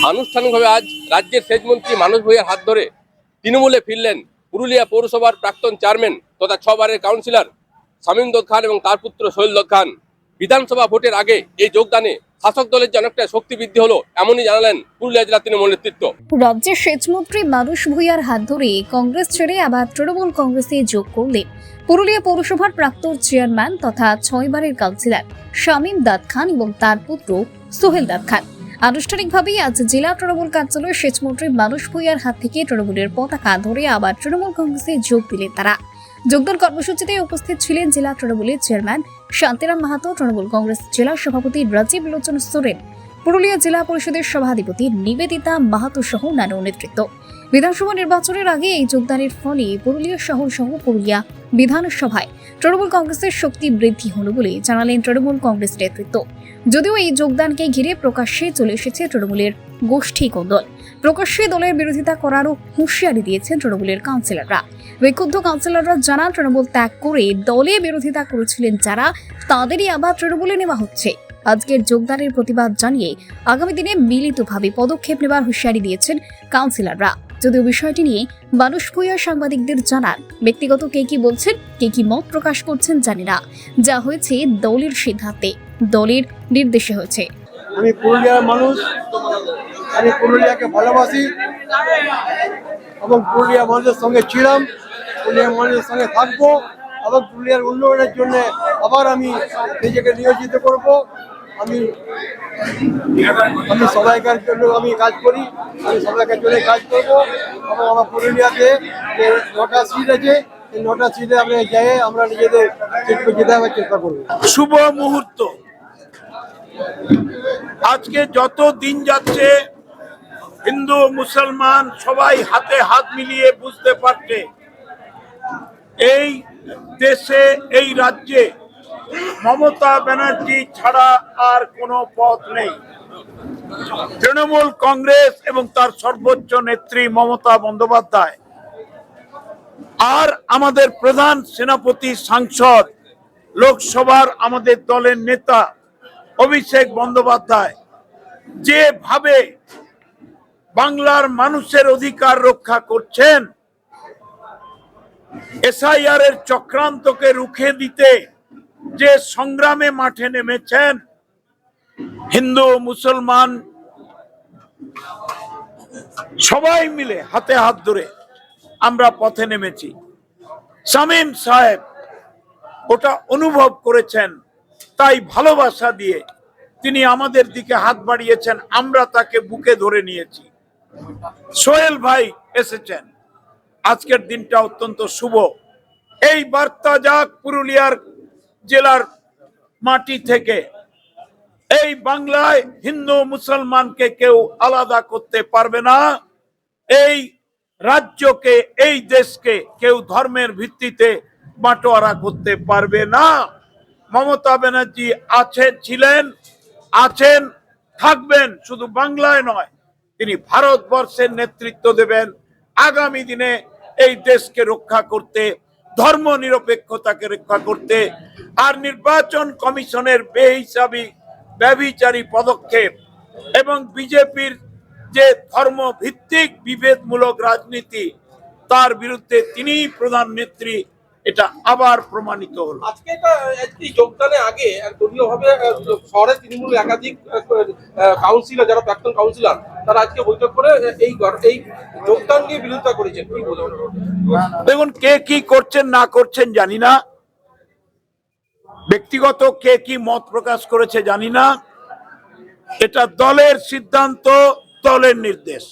আনুষ্ঠানিকভাবে আজ রাজ্যের সেচ মন্ত্রী মানস ভূঁইয়ার হাত ধরে তৃণমূলে ফিরলেন পুরুলিয়া পৌরসভার প্রাক্তন চেয়ারম্যান তথা 6 বারের কাউন্সিলর শামীম দত্ত খান এবং তার পুত্র সোহেল দত্ত খান। বিধানসভা ভোটের আগে এই যোগদানে শাসক দলের যে অনেকটা শক্তি বৃদ্ধি হলো, এমনই জানালেন পুরুলিয়া জেলা তৃণমূল নেতৃত্ব। রাজ্যের সেচমন্ত্রী মানস ভূঁইয়ার হাত ধরে কংগ্রেস ছেড়ে আবার তৃণমূল কংগ্রেসে যোগ করলেন পুরুলিয়া পৌরসভার প্রাক্তন চেয়ারম্যান তথা 6 বারের কাউন্সিলর শামীম দত্ত খান এবং তার পুত্র সোহেল দত্ত খান। আনুষ্ঠানিকভাবেই আজ জেলা তৃণমূল কার্যালয়ে সেচমন্ত্রী মানস ভূঁইয়ার হাত থেকে তৃণমূলের পতাকা ধরে আবার তৃণমূল কংগ্রেসে যোগ দিলেন তারা। যোগদান কর্মসূচিতে উপস্থিত ছিলেন জেলা তৃণমূলের চেয়ারম্যান শান্তিরাম মাহাতো, তৃণমূল কংগ্রেস জেলা সভাপতি রাজীব লোচন সোরেন, পুরুলিয়া জেলা পরিষদের সভাধিপতি নিবেদিতা মাহাতো সহ নানা নেতৃত্ব। বিধানসভা নির্বাচনের আগে এই যোগদানের ফলে পুরুলিয়া শহর সহ পুরুলিয়া বিধানসভায় তৃণমূল কংগ্রেসের শক্তি বৃদ্ধি হল বলে জানালেন তৃণমূল কংগ্রেস নেতৃত্ব। যদিও এই যোগদানকে ঘিরে প্রকাশ্যে চলে এসেছে তৃণমূলের গোষ্ঠী কোন্দল। প্রকাশ্যে দলের বিরোধিতা করারও হুঁশিয়ারি দিয়েছেন তৃণমূলের কাউন্সিলররা। বিক্ষুব্ধ কাউন্সিলররা জানান, তৃণমূল ত্যাগ করে দলে বিরোধিতা করেছিলেন যারা, তাদেরই আবার তৃণমূলে নেওয়া হচ্ছে। আজকের যোগদানের প্রতিবাদ জানিয়ে আগামী দিনে মিলিতভাবে পদক্ষেপ নেবার হুঁশিয়ারি দিয়েছেন কাউন্সিলররা। যদিও বিষয়টি নিয়ে মানস ভূঁইয়া সাংবাদিকদের জানান, ব্যক্তিগত কে কি বলছেন, কে কি মত প্রকাশ করছেন জানি না, যা হয়েছে দলের সিদ্ধান্তে, দলের নির্দেশে হয়েছে। আমি পুরুলিয়ার মানুষ, আমি পুরুলিয়াকে ভালোবাসি এবং পুরুলিয়া মানুষের সঙ্গে ছিলাম, পুরুলিয়ার মানুষের সঙ্গে থাকবো এবং পুরুলিয়ার উন্নয়নের জন্য আবার আমি নিজেকে নিয়োজিত করব। আমি সবাইকার জন্য আমি কাজ করি, আমি সবাইকার জন্য কাজ করব এবং আমার পুরুলিয়াতে যে 9টা সিট আছে, এই 9টা সিটে আমরা যাই, আমরা নিজেদের সিটকে জেতাবার চেষ্টা করবো। শুভ মুহূর্ত। আজকে যত দিন যাচ্ছে হিন্দু মুসলমান সবাই হাতে হাত মিলিয়ে বুঝতে পারছে এই দেশে, এই রাজ্যে মমতা ব্যানার্জি ছাড়া আর কোনো পথ নেই। তৃণমূল কংগ্রেস এবং তার সর্বোচ্চ নেত্রী মমতা বন্দ্যোপাধ্যায় আর আমাদের প্রধান সেনাপতি, সাংসদ, লোকসভার আমাদের দলের নেতা অভিষেক বন্দ্যোপাধ্যায় যেভাবে বাংলার মানুষের অধিকার রক্ষা করছেন, এসআইআর এর চক্রান্তকে রুখে দিতে যে সংগ্রামে মাঠে নেমেছেন, হিন্দু মুসলমান সবাই মিলে হাতে হাত ধরে আমরা পথে নেমেছি। শামীম সাহেব ওটা অনুভব করেছেন, তাই ভালোবাসা দিয়ে তিনি আমাদের দিকে হাত বাড়িয়েছেন, আমরা তাকে বুকে ধরে নিয়েছি। সোহেল ভাই এসেছেন, আজকের দিনটা অত্যন্ত শুভ। এই বার্তা যাক পুরুলিয়ার জেলার মাটি থেকে, এই বাংলায় হিন্দু মুসলমানকে কেউ আলাদা করতে পারবে না, এই রাজ্যকে, এই দেশকে কেউ ধর্মের ভিত্তিতে বাটোয়ারা করতে পারবে না। মমতা ব্যানার্জি ছিলেন, আছেন, থাকবেন, শুধু বাংলায় নয়, তিনি ভারতবর্ষের নেতৃত্ব দেবেন আগামী দিনে এই দেশকে রক্ষা করতে, ধর্ম নিরপেক্ষতাকে রক্ষা করতে। আর নির্বাচন কমিশনের বেহিসাবি ব্যভিচারী পদক্ষেপ এবং বিজেপির যে ধর্ম ভিত্তিক বিভেদমূলক রাজনীতি, তার বিরুদ্ধে তিনিই প্রধান নেত্রী, এটা আবার প্রমাণিত হলো। আজকে যোগদানের আগে দলীয়ভাবে শহরে তৃণমূল একাধিক কাউন্সিলর, যারা প্রাক্তন কাউন্সিলর, তারা আজকে বৈঠক করে এই যোগদান নিয়ে বিরোধিতা করেছেন। কি বলবেন? দেখুন, কে কি করছেন না করছেন জানি না, ব্যক্তিগত কে কি মত প্রকাশ করেছে জানি না, এটা দলের সিদ্ধান্ত, দলের নির্দেশ।